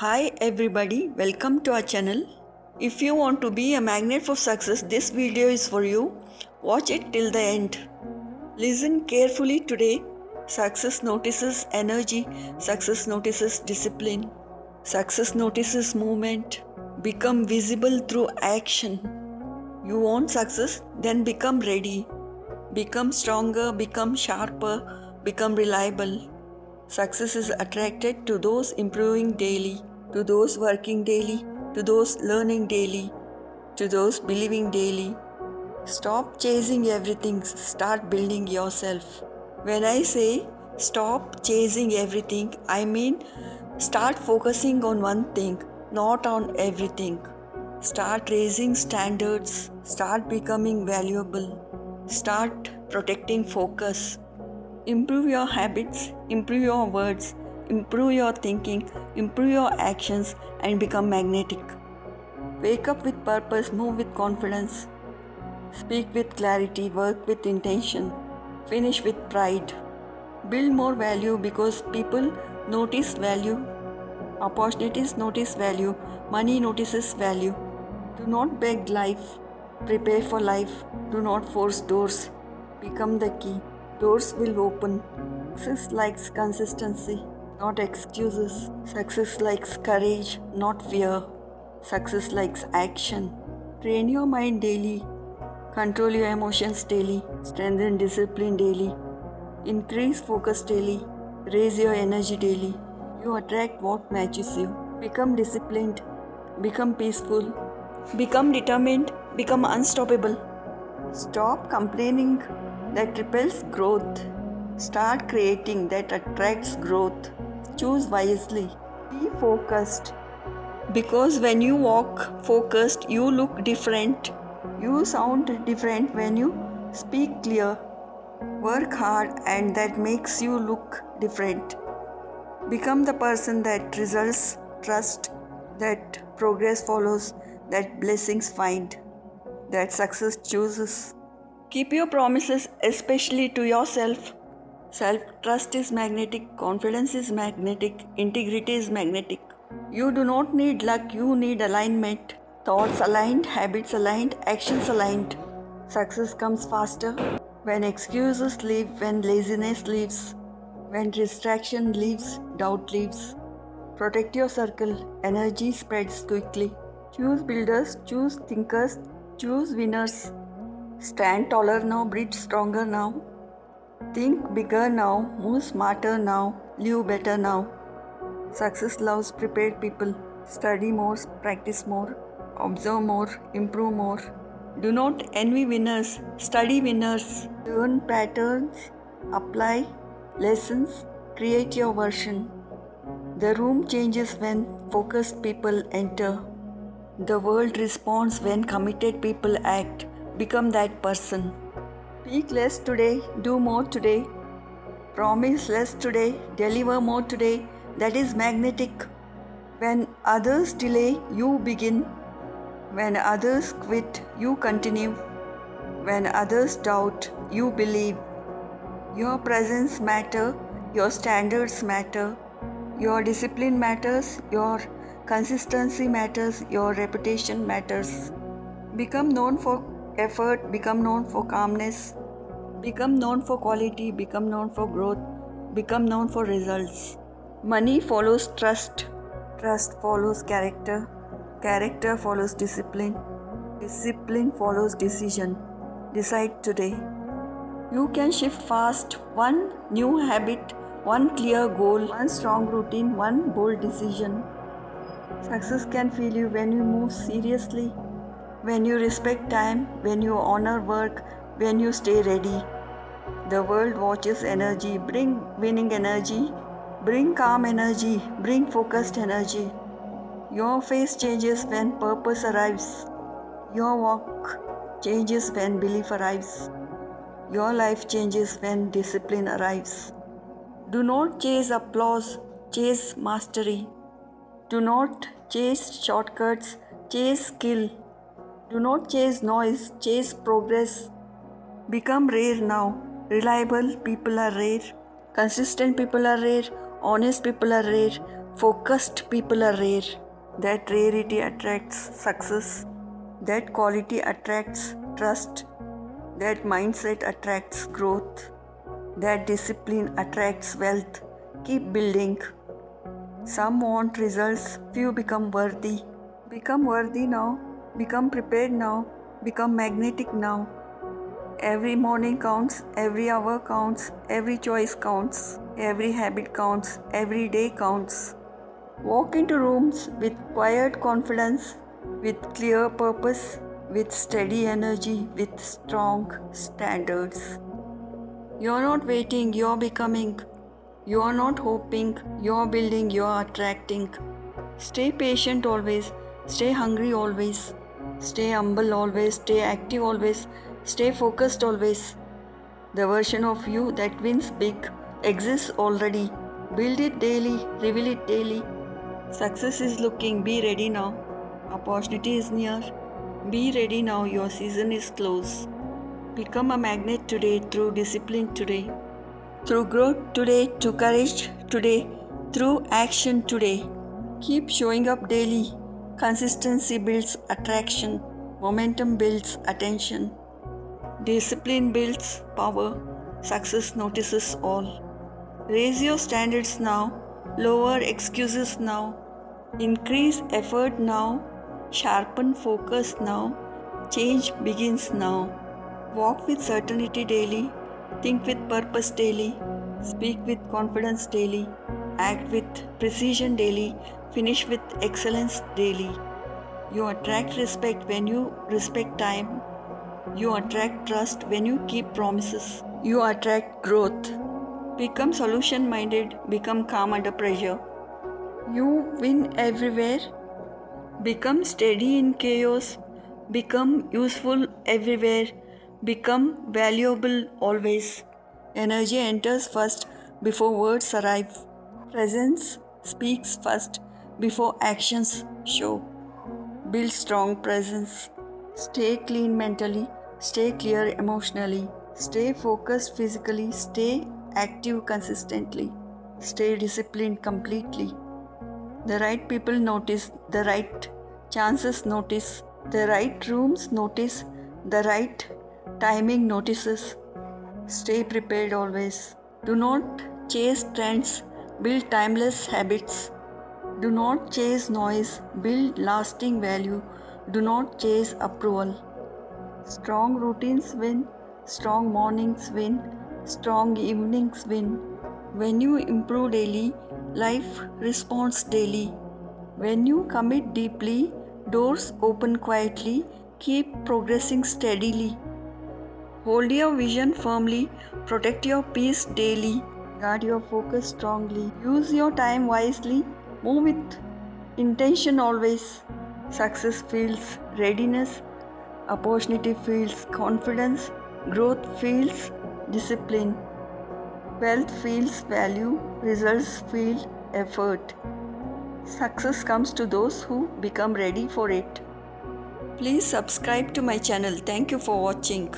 Hi everybody, welcome to our channel. If you want to be a magnet for success, this video is for you. Watch it till the end. Listen carefully today. Success notices energy, success notices discipline, success notices movement. Become visible through action. You want success? Then become ready. Become stronger, become sharper, become reliable. Success is attracted to those improving daily, to those working daily, to those learning daily, to those believing daily. Stop chasing everything, start building yourself. When I say stop chasing everything, I mean start focusing on one thing, not on everything. Start raising standards, start becoming valuable, start protecting focus. Improve your habits, improve your words, improve your thinking, improve your actions, and become magnetic. Wake up with purpose, move with confidence, speak with clarity, work with intention, finish with pride. Build more value because people notice value, opportunities notice value, money notices value. Do not beg life, prepare for life, do not force doors, become the key. Doors will open. Success likes consistency, not excuses. Success likes courage, not fear. Success likes action. Train your mind daily. Control your emotions daily. Strengthen discipline daily. Increase focus daily. Raise your energy daily. You attract what matches you. Become disciplined. Become peaceful. Become determined. Become unstoppable. Stop complaining that repels growth. Start creating that attracts growth. Choose wisely. Be focused. Because when you walk focused, you look different. You sound different when you speak clear. Work hard and that makes you look different. Become the person that results trust, that progress follows, that blessings find, that success chooses. Keep your promises, especially to yourself. Self trust is magnetic, confidence is magnetic, integrity is magnetic. You do not need luck, you need alignment. Thoughts aligned, habits aligned, actions aligned. Success comes faster when excuses leave, when laziness leaves, when distraction leaves, doubt leaves. Protect your circle, energy spreads quickly. Choose builders, choose thinkers, choose winners. Stand taller now, breathe stronger now. Think bigger now, move smarter now, live better now. Success loves prepared people. Study more, practice more, observe more, improve more. Do not envy winners, study winners. Learn patterns, apply lessons, create your version. The room changes when focused people enter. The world responds when committed people act. Become that person. Speak less today, do more today. Promise less today, deliver more today. That is magnetic. When others delay, you begin. When others quit, you continue. When others doubt, you believe. Your presence matters, your standards matter, your discipline matters, your consistency matters, your reputation matters. Become known for effort, become known for calmness, become known for quality, become known for growth, become known for results. Money follows trust, trust follows character, character follows discipline, discipline follows decision. Decide today. You can shift fast. One new habit, one clear goal, one strong routine, one bold decision. Success can feel you when you move seriously, when you respect time, when you honor work, when you stay ready. The world watches energy. Bring winning energy, bring calm energy, bring focused energy. Your face changes when purpose arrives. Your walk changes when belief arrives. Your life changes when discipline arrives. Do not chase applause, chase mastery. Do not chase shortcuts, chase skill. Do not chase noise, chase progress. Become rare now. Reliable people are rare. Consistent people are rare. Honest people are rare. Focused people are rare. That rarity attracts success. That quality attracts trust. That mindset attracts growth. That discipline attracts wealth. Keep building. Some want results, few become worthy. Become worthy now. Become prepared now. Become magnetic now. Every morning counts, every hour counts, every choice counts, every habit counts, every day counts. Walk into rooms with quiet confidence, with clear purpose, with steady energy, with strong standards. You're not waiting, you're becoming. You're not hoping, you're building, you're attracting. Stay patient always, stay hungry always, stay humble always, stay active always, stay focused always. The version of you that wins big exists already. Build it daily, reveal it daily. Success is looking, be ready now. Opportunity is near. Be ready now, your season is close. Become a magnet today through discipline today. Through growth today, through courage today, through action today. Keep showing up daily. Consistency builds attraction. Momentum builds attention. Discipline builds power. Success notices all. Raise your standards now. Lower excuses now. Increase effort now. Sharpen focus now. Change begins now. Walk with certainty daily. Think with purpose daily. Speak with confidence daily. Act with precision daily. Finish with excellence daily. You attract respect when you respect time. You attract trust when you keep promises. You attract growth. Become solution minded. Become calm under pressure. You win everywhere. Become steady in chaos. Become useful everywhere. Become valuable always. Energy enters first before words arrive. Presence speaks first before actions show. Build strong presence. Stay clean mentally. Stay clear emotionally. Stay focused physically. Stay active consistently. Stay disciplined completely. The right people notice. The right chances notice. The right rooms notice. The right timing notices. Stay prepared always. Do not chase trends. Build timeless habits. Do not chase noise, build lasting value. Do not chase approval. Strong routines win, strong mornings win, strong evenings win. When you improve daily, life responds daily. When you commit deeply, doors open quietly. Keep progressing steadily. Hold your vision firmly, protect your peace daily. Guard your focus strongly. Use your time wisely. Move with intention always. Success feels readiness. Opportunity feels confidence. Growth feels discipline. Wealth feels value. Results feel effort. Success comes to those who become ready for it. Please subscribe to my channel. Thank you for watching.